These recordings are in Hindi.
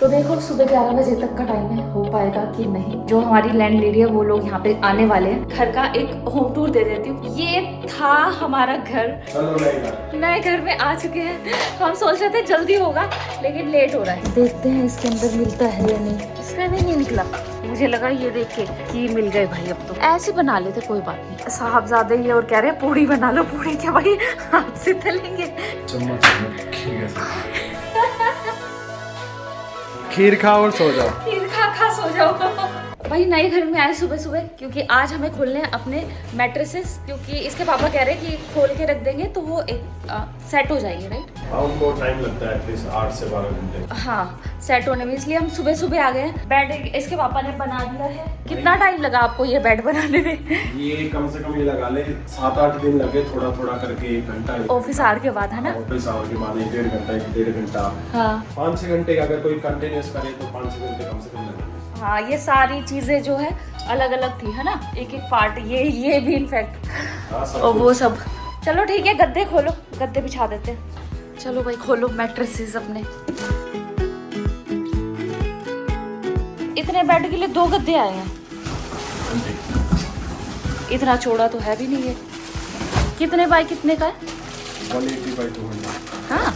तो देखो सुबह 11 बजे तक का टाइम है, हो पाएगा कि नहीं। जो हमारी लैंड लेडी है वो लोग यहाँ पे आने वाले हैं। घर का एक होम टूर दे देती हूँ। ये था हमारा घर। चलो नए घर में आ चुके हैं। हम सोच रहे थे जल्दी होगा लेकिन लेट हो रहा है। देखते हैं इसके अंदर मिलता है या नहीं। इसमें भी नहीं निकला। मुझे लगा ये देख के कि मिल गए भाई। अब तो ऐसे बना लेते, कोई बात नहीं। साहबजादे ये और कह रहे हैं पूड़ी बना लो। पूड़ी क्या भाई, हाथ से तलेंगे। खीर खा और सो जाओ। खीर खा सो जाओ। भाई नए घर में आए सुबह सुबह, क्योंकि आज हमें खोलने हैं अपने मैट्रेसेस। क्योंकि इसके पापा कह रहे हैं कि खोल के रख देंगे तो वो एक सेट हो जाएंगे, राइट। उनको टाइम लगता है एटलीस्ट 8 से 12 घंटे। हाँ, सेट होने में, इसलिए हम सुबह सुबह आ गए हैं। बेड इसके पापा ने बना दिया है। कितना टाइम लगा आपको ये बेड बनाने में? ये कम से कम ये लगा ले 7-8 दिन लगे, थोड़ा थोड़ा करके 1 घंटा। ऑफिस आवर के बाद है ना? ऑफिस आवर के बाद 1-1.5 घंटा, 1-1.5 घंटा। हाँ 5-6 घंटे का अगर कोई कंटिन्यूस करे तो 5-6 घंटे कम से कम लगेंगे। हाँ, ये सारी चीजें जो है अलग अलग थी, है ना, एक एक पार्ट। ये भी इनफैक्ट और वो सब। चलो ठीक है, गद्दे खोलो, गद्दे बिछा देते हैं। चलो भाई खोलो मैट्रेसेस अपने। इतने बेड के लिए 2 गद्दे आए हैं। इतना चौड़ा तो है भी नहीं है। कितने बाय कितने का है? 180/200। हाँ,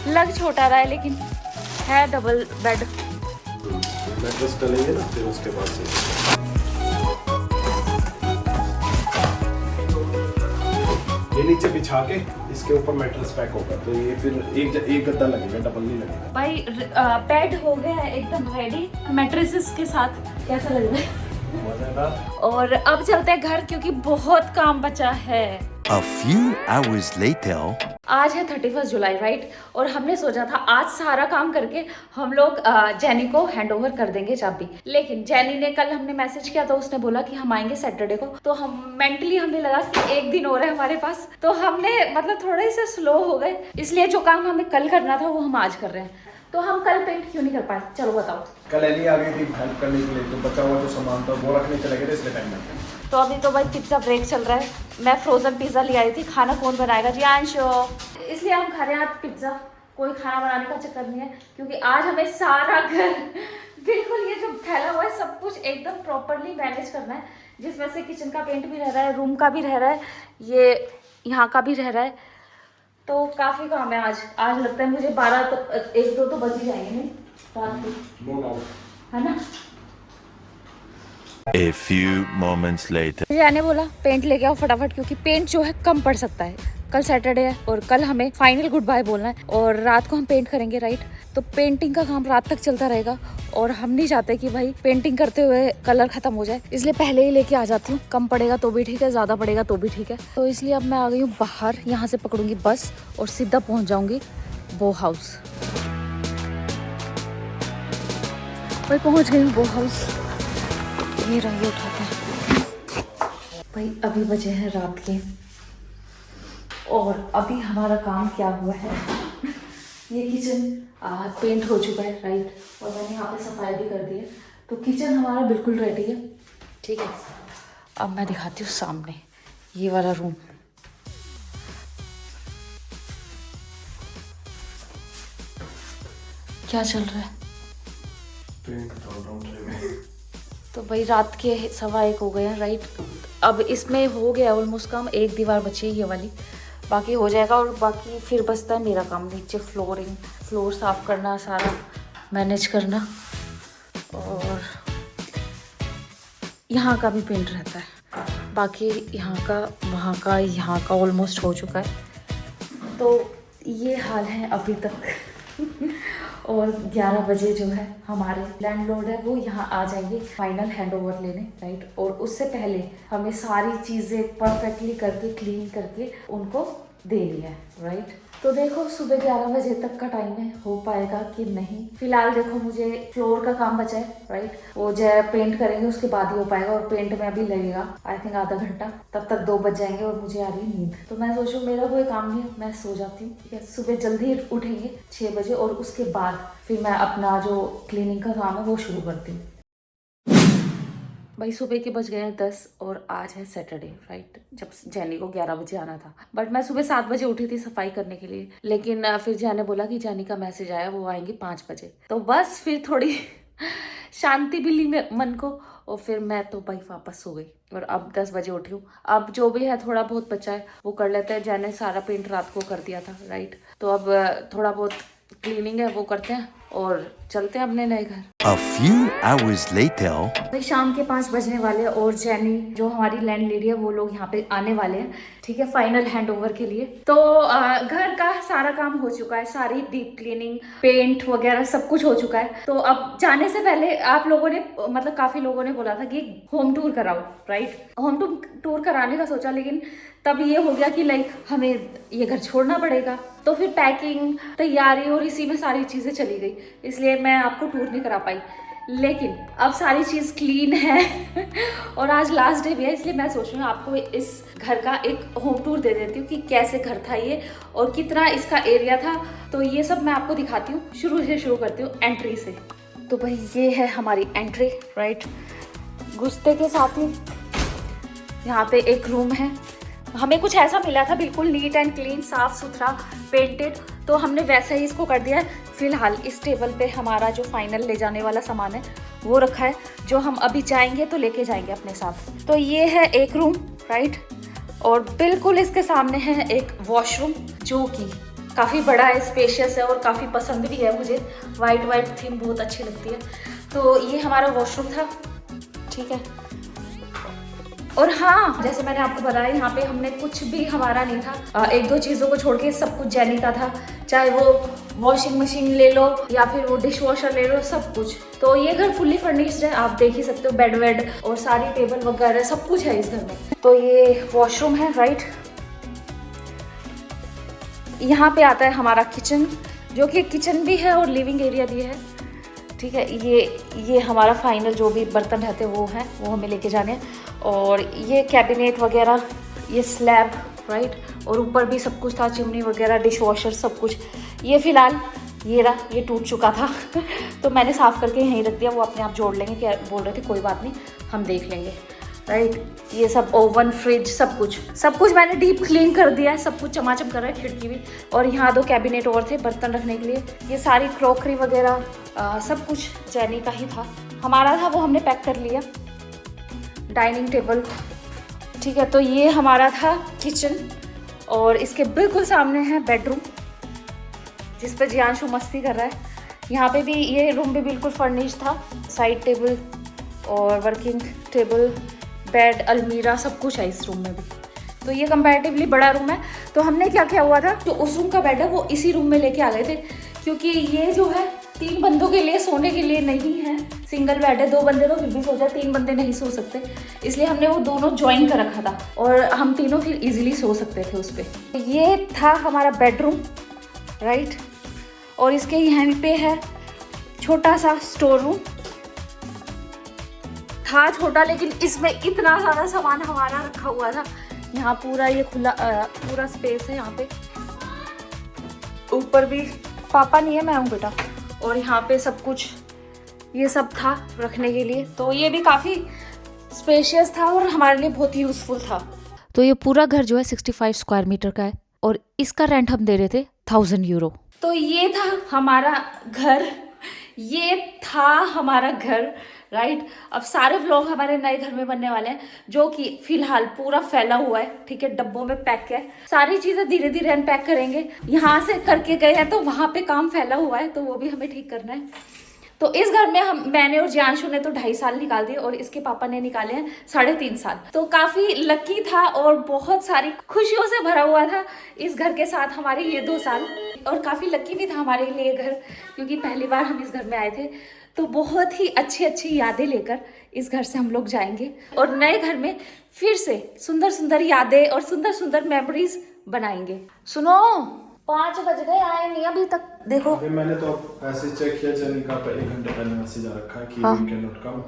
लग छोटा रहा है लेकिन है डबल बेड। मैट्रेस डालेंगे ना फिर उसके बाद से ये नीचे बिछा के इसके ऊपर मैट्रेस पैक होगा, तो ये फिर एक गद्दा लगेगा, डबल नहीं लगेगा। भाई बेड हो गया है एकदम रेडी मैट्रेसेस के साथ। कैसा लग रहा है? मजेदार। और अब चलते हैं घर, क्योंकि बहुत काम बचा है। A few hours later. आज है 31 जुलाई, राइट। और हमने सोचा था आज सारा काम करके हम लोग जेनी को हैंडओवर कर देंगे चाबी। लेकिन जेनी ने कल हमने मैसेज किया तो उसने बोला कि हम आएंगे सैटरडे को। तो हम मेंटली हमें लगा कि एक दिन और है हमारे पास, तो हमने मतलब थोड़े से स्लो हो गए। इसलिए जो काम हमें कल करना था वो हम आज कर रहे हैं। तो हम कल पेंट क्यों नहीं कर पाए? चलो बताओ। कल एली आ गई थी हेल्प करने के लिए, तो बचा हुआ जो सामान था वो रखने चले गए थे, इसलिए टाइम लग गया। तो अभी तो भाई पिज्जा ब्रेक चल रहा है। मैं फ्रोजन पिज्जा ले आई थी। खाना कौन बनाएगा? जी आंशो। इसलिए हम खा रहे हैं आज पिज्जा। कोई खाना बनाने का चक्कर नहीं है, क्योंकि आज हमें सारा घर बिल्कुल ये जो फैला हुआ है सब कुछ एकदम प्रॉपरली मैनेज करना है। जिसमें से किचन का पेंट भी रह रहा है, रूम का भी रह रहा है, ये यहाँ का भी रह रहा है। तो काफ़ी काम है आज। आज लगता है मुझे 12 तो 1-2 तो बज ही जाएंगे नहीं रात को, है ना। A few moments later. मैंने बोला पेंट लेके आओ फटाफट, क्योंकि पेंट जो है कम पड़ सकता है। कल सैटरडे है और कल हमें फाइनल गुड बाय बोलना है और रात को हम पेंट करेंगे, राइट। तो पेंटिंग का काम रात तक चलता रहेगा और हम नहीं चाहते कि भाई पेंटिंग करते हुए कलर खत्म हो जाए, इसलिए पहले ही लेके आ जाती हूँ। कम पड़ेगा तो भी ठीक है, ज्यादा पड़ेगा तो भी ठीक है। तो इसलिए अब मैं आ गई हूँ बाहर। यहाँ से पकड़ूंगी बस और सीधा पहुंच जाऊंगी बो हाउस। भाई पहुंच गई हूँ बो हाउस। ये रंगे उठाते हैं। भाई अभी बजे हैं रात के और अभी हमारा काम क्या हुआ है ये किचन पेंट हो चुका है, राइट। और मैंने यहाँ पे सफाई भी कर दी है, तो किचन हमारा बिल्कुल रेडी है, ठीक है। अब मैं दिखाती हूँ सामने ये वाला रूम। क्या चल रहा है? तो भाई रात के 1:15 हो गए हैं, राइट। अब इसमें हो गया ऑलमोस्ट काम। एक दीवार बची है ये वाली, बाकी हो जाएगा। और बाकी फिर बचता है मेरा काम, नीचे फ्लोर साफ करना, सारा मैनेज करना। और यहाँ का भी पेंट रहता है। बाकी यहाँ का, वहाँ का, यहाँ का ऑलमोस्ट हो चुका है। तो ये हाल है अभी तक। और 11 बजे जो है हमारे लैंडलॉर्ड है वो यहाँ आ जाएंगे फाइनल हैंडओवर लेने, राइट। और उससे पहले हमें सारी चीज़ें परफेक्टली करके क्लीन करके उनको देनी है, राइट। तो देखो सुबह 11 बजे तक का टाइम है, हो पाएगा कि नहीं। फिलहाल देखो मुझे फ्लोर का काम बचा है, राइट। वो जो है पेंट करेंगे उसके बाद ही हो पाएगा। और पेंट में अभी लगेगा आई थिंक आधा घंटा, तब तक 2 बज जाएंगे और मुझे आ रही है नींद। तो मैं सोचूं मेरा कोई काम नहीं है, मैं सो जाती हूँ, ठीक है। सुबह जल्दी उठेंगे 6 बजे और उसके बाद फिर मैं अपना जो क्लीनिंग का काम है वो शुरू करती हूँ। भाई सुबह के बज गए हैं 10 और आज है सैटरडे, राइट, जब जैनी को 11 बजे आना था। बट मैं सुबह 7 बजे उठी थी सफाई करने के लिए, लेकिन फिर जैन ने बोला कि जैनी का मैसेज आया, वो आएंगे 5 बजे। तो बस फिर थोड़ी शांति मिली मन को, और फिर मैं तो भाई वापस सो गई और अब 10 बजे उठी हूँ। अब जो भी है थोड़ा बहुत बचा है वो कर लेते हैं। जैन ने सारा पेंट रात को कर दिया था, राइट, तो अब थोड़ा बहुत क्लीनिंग है वो करते हैं और चलते हैं अपने नए घर। A few hours later. भाई शाम के 5 बजने वाले हैं और जैनी जो हमारी लैंडलेडी है वो लोग यहाँ पे आने वाले हैं, ठीक है, फाइनल हैंडओवर के लिए। तो घर का सारा काम हो चुका है, सारी डीप क्लीनिंग, पेंट वगैरह सब कुछ हो चुका है। तो अब जाने से पहले आप लोगों ने, मतलब काफी लोगों ने बोला था कि होम टूर कराओ, राइट, होम टूर कराने का सोचा, लेकिन तब ये हो गया कि लाइक हमें ये घर छोड़ना पड़ेगा। तो फिर पैकिंग, तैयारी और इसी में सारी चीजें चली गई, इसलिए मैं आपको टूर नहीं करा पाई। लेकिन अब सारी चीज़ क्लीन है और आज लास्ट डे भी है, इसलिए मैं सोच रही हूँ आपको इस घर का एक होम टूर दे देती हूँ कि कैसे घर था ये और कितना इसका एरिया था। तो ये सब मैं आपको दिखाती हूँ, शुरू करती हूँ एंट्री से। तो भाई ये है हमारी एंट्री, राइट, घुसते के साथ ही यहाँ पे एक रूम है। हमें कुछ ऐसा मिला था बिल्कुल नीट एंड क्लीन, साफ सुथरा, पेंटेड, तो हमने वैसा ही इसको कर दिया है। फिलहाल इस टेबल पे हमारा जो फाइनल ले जाने वाला सामान है वो रखा है, जो हम अभी जाएंगे तो लेके जाएंगे अपने साथ। तो ये है एक रूम, राइट, और बिल्कुल इसके सामने है एक वॉशरूम जो कि काफ़ी बड़ा है, स्पेशियस है और काफ़ी पसंद भी है मुझे। वाइट थीम बहुत अच्छी लगती है। तो ये हमारा वॉशरूम था, ठीक है। और हाँ, जैसे मैंने आपको बताया यहाँ पे हमने कुछ भी हमारा नहीं था, एक दो चीज़ों को छोड़ के सब कुछ जैनी का था, चाहे वो वॉशिंग मशीन ले लो या फिर वो डिश वॉशर ले लो, सब कुछ। तो ये घर फुल्ली फर्निश्ड है, आप देख ही सकते हो, बेड वेड और सारी टेबल वगैरह सब कुछ है इस घर में। तो ये वॉशरूम है, राइट। यहाँ पे आता है हमारा किचन, जो कि किचन भी है और लिविंग एरिया भी है, ठीक है। ये हमारा फाइनल जो भी बर्तन रहते हैं वो हैं, वो हमें लेके जाने हैं। और ये कैबिनेट वगैरह, ये स्लैब, राइट, और ऊपर भी सब कुछ था, चिमनी वगैरह, डिश वॉशर, सब कुछ। ये फिलहाल ये रहा, ये टूट चुका था तो मैंने साफ़ करके यहीं रख दिया, वो अपने आप जोड़ लेंगे, क्या बोल रहे थे, कोई बात नहीं, हम देख लेंगे, राइट। ये सब ओवन, फ्रिज, सब कुछ मैंने डीप क्लीन कर दिया है, सब कुछ चमाचम कर रहा है, खिड़की भी। और यहाँ 2 कैबिनेट और थे बर्तन रखने के लिए। ये सारी क्रॉकरी वगैरह सब कुछ जैनी का ही था, हमारा था वो हमने पैक कर लिया। डाइनिंग टेबल, ठीक है। तो ये हमारा था किचन और इसके बिल्कुल सामने है बेडरूम, जिस पर जियांशु मस्ती कर रहा है। यहाँ पे भी ये रूम भी बिल्कुल फर्निश था, साइड टेबल और वर्किंग टेबल, बेड, अलमीरा, सब कुछ है इस रूम में भी। तो ये कंपैरेटिवली बड़ा रूम है। तो हमने क्या किया हुआ था, जो उस रूम का बेड है वो इसी रूम में लेके आ गए थे, क्योंकि ये जो है 3 बंदों के लिए सोने के लिए नहीं है, सिंगल बेड है। 2 बंदे तो फिर भी सो जाए, 3 बंदे नहीं सो सकते, इसलिए हमने वो दोनों ज्वाइन कर रखा था और हम तीनों फिर इजीली सो सकते थे उस पर। ये था हमारा बेडरूम, राइट, और इसके यहाँ पे है छोटा सा स्टोर रूम, था छोटा, लेकिन इसमें इतना सारा सामान हमारा रखा हुआ था। यहाँ पूरा ये खुला पूरा स्पेस है यहाँ पे, ऊपर भी पापा नहीं है, मैं हूँ बेटा, और यहाँ पे सब कुछ ये सब था रखने के लिए। तो ये भी काफ़ी स्पेशियस था और हमारे लिए बहुत ही यूज़फुल था। तो ये पूरा घर जो है 65 स्क्वायर मीटर का है और इसका रेंट हम दे रहे थे 1000 यूरो। तो ये था हमारा घर, राइट। अब सारे व्लॉग हमारे नए घर में बनने वाले हैं, जो कि फिलहाल पूरा फैला हुआ है, ठीक है, डब्बों में पैक है। सारी चीजें धीरे धीरे अनपैक करेंगे, यहाँ से करके गए हैं तो वहां पे काम फैला हुआ है, तो वो भी हमें ठीक करना है। तो इस घर में मैंने और जियांशु ने तो 2.5 साल निकाल दिए और इसके पापा ने निकाले हैं 3.5 साल। तो काफी लकी था और बहुत सारी खुशियों से भरा हुआ था इस घर के साथ हमारे ये 2 साल। और काफी लकी भी था हमारे लिए घर, क्योंकि पहली बार हम इस घर में आए थे। तो बहुत ही अच्छी यादें लेकर इस घर से हम लोग जाएंगे और नए घर में फिर से सुंदर सुंदर यादें और सुंदर सुंदर मेमोरीज बनाएंगे। सुनो, 5 बज गए, आए नहीं अभी तक। देखो अभी मैंने तो ऐसे चेक किया, जैनी का 1 घंटे पहले मैसेज आ रखा है कि we can not come,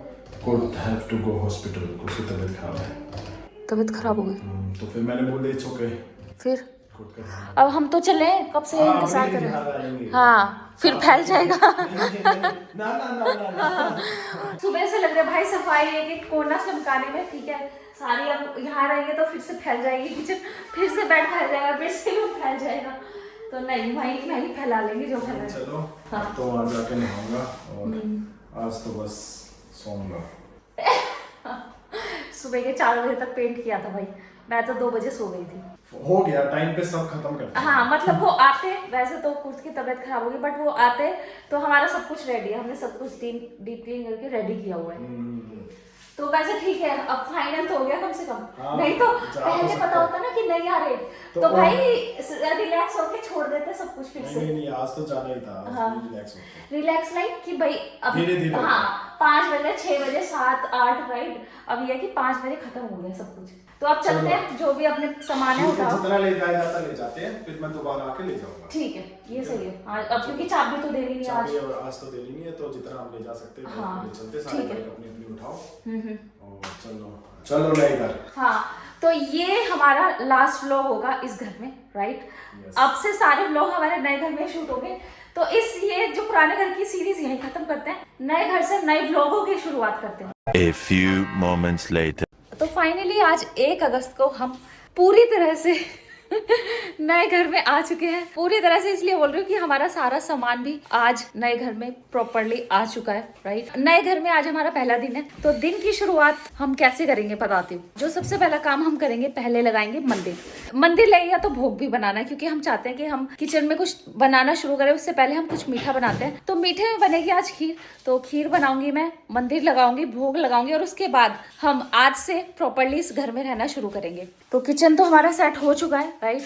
could have to go hospital, उसकी तबीयत खराब है। तबीयत खराब हो गई? तो फिर मैंने बोल दिया इट्स ओके, फिर खुद का ध्यान अब हम तो चले, कब से हाँ, इंतजार अभी कर रहे ध्यान हैं। रहेंगे। हाँ फिर फैल जाएगा। ना ना ना ना ना सुबह से लग रहा है भाई सफाई एक एक कोना चमकाने में, ठीक है। सारी अब यहाँ रहेंगे तो फिर से फैल जाएगी किचन, फिर से बेड फैल जाएगा, फिर से रूम फैल जाएगा। तो नहीं भाई नहीं फैला लेंगे जो फैला। चलो हाँ। तो आज जाके नहाऊंगा और आज तो बस सोऊंगा। सुबह के 4 बजे तक पेंट किया था भाई, मैं तो 2 बजे सो गई थी। हो गया टाइम पे सब खत्म करते हैं। हाँ मतलब वो आते, वैसे तो कुछ की तबीयत खराब होगी बट वो आते तो हमारा सब कुछ रेडी है, हमने सब कुछ डीप क्लीन करके रेडी किया हुआ है। तो वैसे ठीक है, अब फाइनल तो हो गया कम से कम। हाँ, नहीं तो जा पहले तो पता होता ना कि नहीं आ रहे तो तो भाई रिलैक्स होके छोड़ देते सब कुछ फिर से। नहीं आज तो जाना ही था, आज हाँ। रिलैक्स होके। रिलैक्स लाइक कि भाई अब धीरे-धीरे। हाँ 5 बजे 6 बजे 7 8 राइट, अब ये कि 5 बजे खत्म हो गया सब कुछ। तो अब चलते हैं, जो भी अपने सामान है उठाओ। जितना ले जाया जाता ले जाते हैं, फिर मैं दोबारा आके ले जाऊंगा। ठीक है ये सही है। हाँ अब क्योंकि चाबी तो देनी नहीं आज। चाबी और आज तो देनी नहीं है, तो जितना हम ले जा सकते हैं हाँ, ले चलते, सारे ठीक है। बैग अपनी अपनी उठाओ हम्म। और चलो नए घर। हाँ तो ये हमारा लास्ट व्लॉग होगा इस घर में, राइट। अब से सारे व्लॉग हमारे नए घर में शूट होंगे, तो इस ये जो पुराने घर की सीरीज यहीं खत्म करते हैं, नए घर से नए व्लॉगों की शुरुआत करते हैं। A few moments later. तो फाइनली आज 1 अगस्त को हम पूरी तरह से नए घर में आ चुके हैं। पूरी तरह से इसलिए बोल रही हूँ कि हमारा सारा सामान भी आज नए घर में प्रॉपरली आ चुका है, राइट। नए घर में आज हमारा पहला दिन है, तो दिन की शुरुआत हम कैसे करेंगे बताती हूँ। जो सबसे पहला काम हम करेंगे, पहले लगाएंगे मंदिर लगेगा तो भोग भी बनाना है, क्योंकि हम चाहते हैं कि हम किचन में कुछ बनाना शुरू करें उससे पहले हम कुछ मीठा बनाते हैं। तो मीठे में बनेगी आज खीर, तो खीर बनाऊंगी मैं, मंदिर लगाऊंगी, भोग लगाऊंगी और उसके बाद हम आज से प्रॉपरली इस घर में रहना शुरू करेंगे। तो किचन तो हमारा सेट हो चुका है, राइट।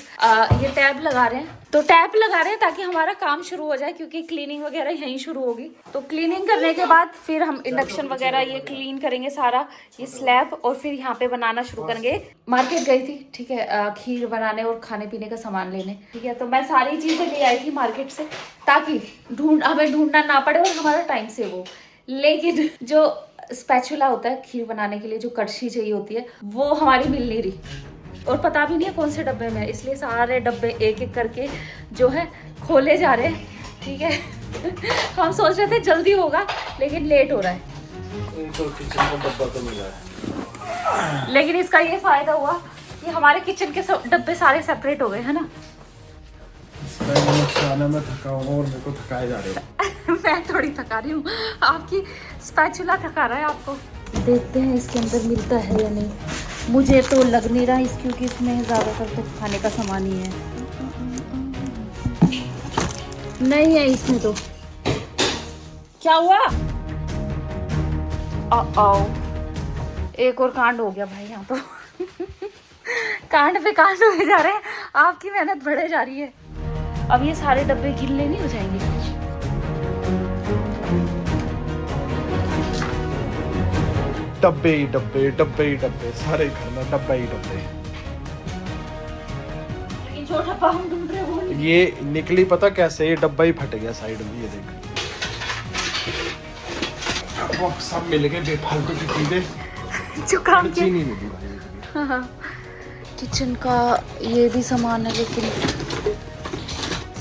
ये टैब लगा रहे हैं, तो टैब लगा रहे हैं ताकि हमारा काम शुरू हो जाए, क्योंकि क्लीनिंग वगैरह यहीं शुरू होगी। तो क्लीनिंग करने के बाद फिर हम इंडक्शन वगैरह ये क्लीन करेंगे सारा, ये स्लैब, और फिर यहाँ पे बनाना शुरू करेंगे। मार्केट गई थी, ठीक है, खीर बनाने और खाने पीने का सामान लेने, ठीक है। तो मैं सारी चीजें ले आई थी मार्केट से, ताकि हमें ढूंढना ना पड़े और हमारा टाइम सेव हो। लेकिन जो स्पैचुला होता है खीर बनाने के लिए, जो कड़छी चाहिए होती है, वो हमारी मिल नहीं रही, और पता भी नहीं है कौन से डब्बे में है, इसलिए सारे डब्बे एक एक करके जो है खोले जा रहे हैं, ठीक है। हम सोच रहे थे जल्दी होगा लेकिन लेट हो रहा है। तो किचन का डब्बा तो मिला है, लेकिन इसका ये फायदा हुआ कि हमारे किचन के डब्बे सारे सेपरेट हो गए, है ना। मैं थका हूँ और मेरे को थकाए जा रहे हो। मैं थोड़ी थका रही हूँ, आपकी स्पैचुला थका रहा है आपको। देखते हैं इसके अंदर मिलता है या नहीं, मुझे तो लग नहीं रहा इस, क्योंकि इसमें ज़्यादातर तो खाने का सामान ही है। नहीं है इसमें तो। क्या हुआ? एक और कांड हो गया भाई यहाँ तो। कांड पे कांड हुए जा रहे हैं, आपकी मेहनत बढ़े जा रही है। अब ये सारे डब्बे गिल्ले नहीं हो जाएंगे? डब्बे ही डब्बे, डब्बे ही डब्बे, सारे घर में डब्बे ही डब्बे। ये जो डब्बा हम ढूंढ रहे हैं वो नहीं। ये निकली पता कैसे, ये डब्बा ही फट गया साइड में, ये देख। वो सब मिल गए बेफालतू की चीजें, जो काम के चीनी मिली भाई। हाँ, किचन का ये भी सामान है, लेकिन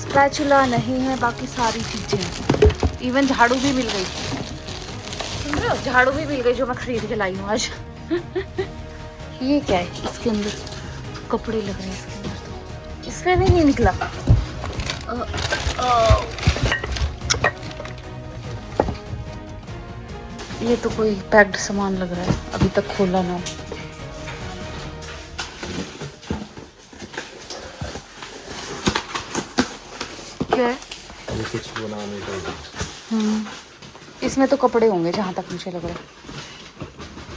स्पैचुला नहीं है, बाकी सारी चीजें हैं। इवन झाड़ू भी मिल गई, सुन रहे हो, झाड़ू भी मिल गई जो मैं खरीद के लाई हूँ आज। ये क्या है इसके अंदर? कपड़े लग रहे हैं इसके अंदर, तो इसमें भी नहीं निकला। ये तो कोई पैक्ड सामान लग रहा है, अभी तक खोला ना। क्या है ये? कुछ बनाने का। इसमें तो कपड़े होंगे जहाँ तक मुझे लग रहा है,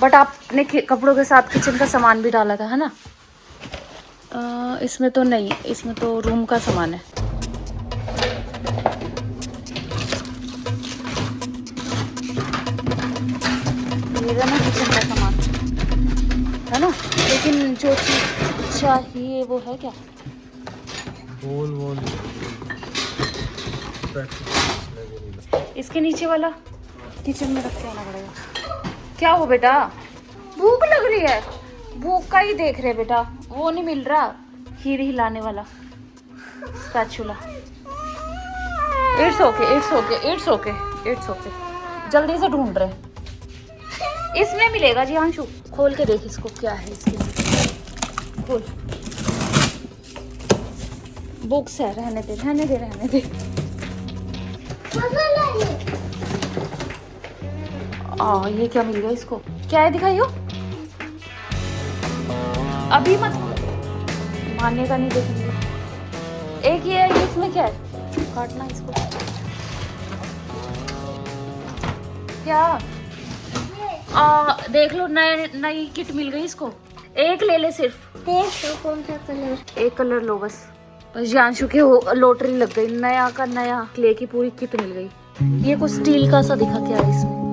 बट आपने कपड़ों के साथ किचन का सामान भी डाला था, है ना। इसमें तो नहीं, इसमें तो रूम का सामान है। ये है ना किचन का सामान, है ना। लेकिन जो चीज चाहिए वो है क्या? इसके नीचे वाला किचन में रख के आना पड़ेगा। क्या हो बेटा, भूख लग रही है? भूख का ही देख रहे बेटा, वो नहीं मिल रहा खीर हिलाने वाला। Spatula. It's okay, it's okay, it's okay, it's okay. जल्दी से ढूंढ रहे। इसमें मिलेगा जी अंशु। खोल के देख इसको क्या है इसके अंदर। खोल। बुक्स है, रहने दे, रहने दे, रहने दे। ये क्या मिल गया इसको? क्या है दिखाइयो। अभी मत मानने का नहीं, देखेंगे। एक ये है, इसमें क्या है? काटना इसको। क्या? देख लो, नई किट मिल गई इसको। एक ले ले सिर्फ। कौन सा कलर? एक कलर लो बस। जानशु के लॉटरी लग गई, नया का नया क्ले की पूरी किट मिल गई। ये कुछ स्टील का सा दिखा, क्या है इसमें?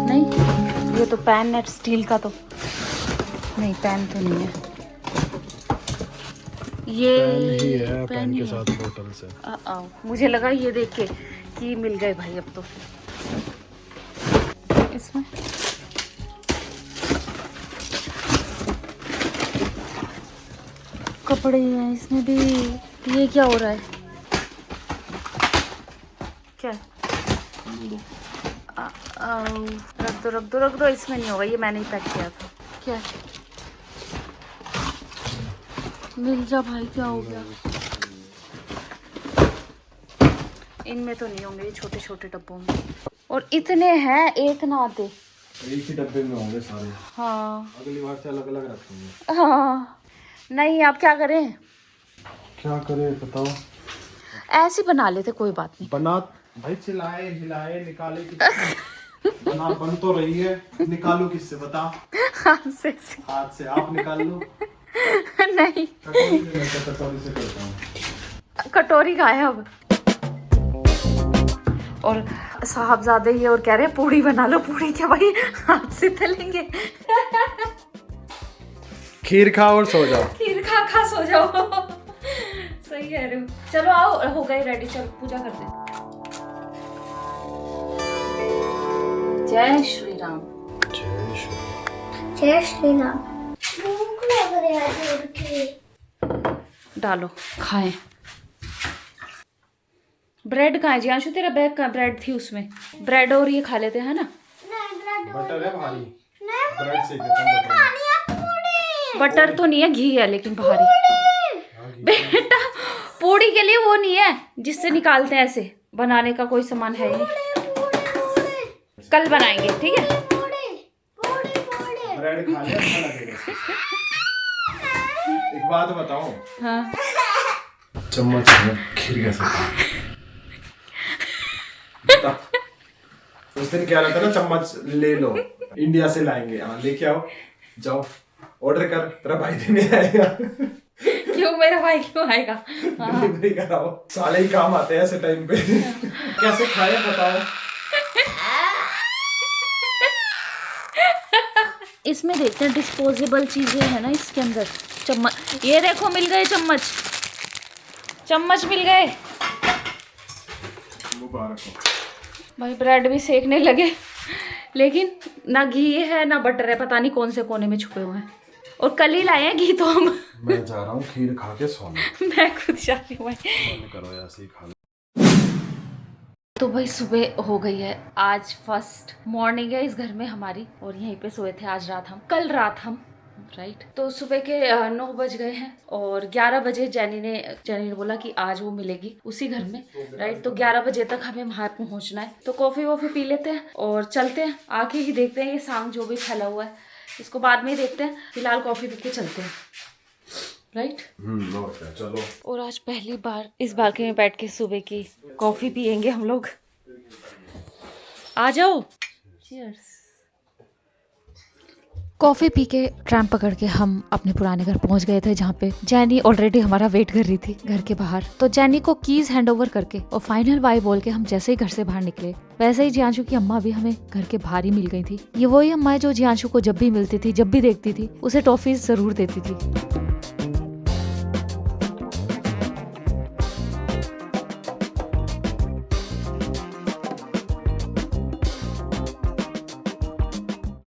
नहीं, ये तो पैन है स्टील का। तो नहीं, पैन तो नहीं है ये। पेन ही है, पेन के है। साथ बोतल्स है। मुझे लगा ये देख के कि मिल गए भाई अब तो। इसमें कपड़े हैं, इसमें भी। ये क्या हो रहा है? क्या है? रख दो, रख दो, रख दो। इसमें नहीं होगा, ये मैंने ही पैक किया था। क्या है? मिल जा भाई, क्या हो गया? इनमें तो नहीं होंगे, ये छोटे छोटे डब्बों में। और इतने हैं, एक ना आते। एक ही डब्बे में होंगे सारे। हाँ, अगली बार से अलग अलग रखेंगे। हाँ। नहीं, आप क्या करें? क्या करें बताओ। ऐसे बना लेते, कोई बात नहीं। बना भाई, चिल्लाए हिलाए निकाले बना बन तो रही है। निकालू किससे बता? हाथ से। हाथ से आप निकाल लो। नहीं, कटोरी से करता हूँ। कटोरी का है अब। और साहबजादे ये और कह रहे हैं पूड़ी बना लो। पूड़ी क्या भाई, हाथ से तलेंगे। खीर खा और सो जाओ। खीर खा खा सो जाओ। सही कह रहे हो। चलो आओ, हो गए रेडी, चलो पूजा करते हैं। जय श्री राम। जय श्री। जय श्री राम। भूख लग रही है जोर की। डालो, खाएं। ब्रेड कहाँ है जियांशु? तेरा बैग का ब्रेड थी, उसमें ब्रेड और ये खा लेते हैं ना। नहीं, ब्रेड बटर है भारी। नहीं, ब्रेड से देता हूँ खानी है पूरी। बटर तो नहीं है, घी है लेकिन भारी। बेटा, पूड़ी के लिए वो नहीं है जिससे निकालते हैं, ऐसे बनाने का कोई सामान है ही नहीं। कल बनाएंगे, ठीक है? ब्रेड खा ले, अच्छा लगेगा। एक बात बताओ। हाँ। चम्मच में खीर कैसे खाएं? उस दिन क्या रहता ना, चम्मच ले लो, इंडिया से लाएंगे। हाँ, लेके आओ, जाओ ऑर्डर कर, तेरा भाई देने आएगा। क्यों मेरा भाई क्यों आएगा? डिलीवरी कराओ, साले ही काम आते हैं ऐसे टाइम पे। कैसे खाए बताओ। इसमें देखते हैं, डिस्पोजेबल चीजें है ना इसके अंदर। चम्मच, ये देखो मिल गए चम्मच। चम्मच मिल गए मुबारक हो। भाई। ब्रेड भी सेकने लगे, लेकिन ना घी है ना बटर है, पता नहीं कौन से कोने में छुपे हुए हैं। और कल ही लाए हैं घी तो हम। मैं जा रहा हूँ खीर खा के सोने। मैं खुद जा रही हूँ भाई। मन करो ऐसे ही खा लो। तो भाई सुबह हो गई है, आज फर्स्ट मॉर्निंग है इस घर में हमारी। और यहीं पे सोए थे आज रात हम, कल रात हम, राइट। तो सुबह के 9 बज गए हैं और 11 बजे जेनी ने बोला कि आज वो मिलेगी उसी घर में, राइट। तो 11 बजे तक हमें वहाँ पहुँचना है। तो कॉफ़ी वॉफ़ी पी लेते हैं और चलते हैं। आके ही देखते हैं ये सांग जो भी फैला हुआ है, इसको बाद में ही देखते हैं। फिलहाल कॉफ़ी पी के चलते हैं, राइट। चलो। और आज पहली बार इस बालकनी में बैठ के सुबह की कॉफ़ी पियेंगे हम लोग। आ जाओ, चीयर्स। कॉफ़ी पी के ट्रैम पकड़ के हम अपने पुराने घर पहुंच गए थे, जहाँ पे जैनी ऑलरेडी हमारा वेट कर रही थी घर के बाहर। तो जैनी को कीज हैंड ओवर करके और फाइनल बाय बोल के हम जैसे ही घर से बाहर निकले, वैसे ही जियांशु की अम्मा भी हमें घर के बाहर ही मिल गई थी। ये वही अम्मा है जो जियांशु को जब भी मिलती थी, जब भी देखती थी, उसे टॉफीज जरूर देती थी।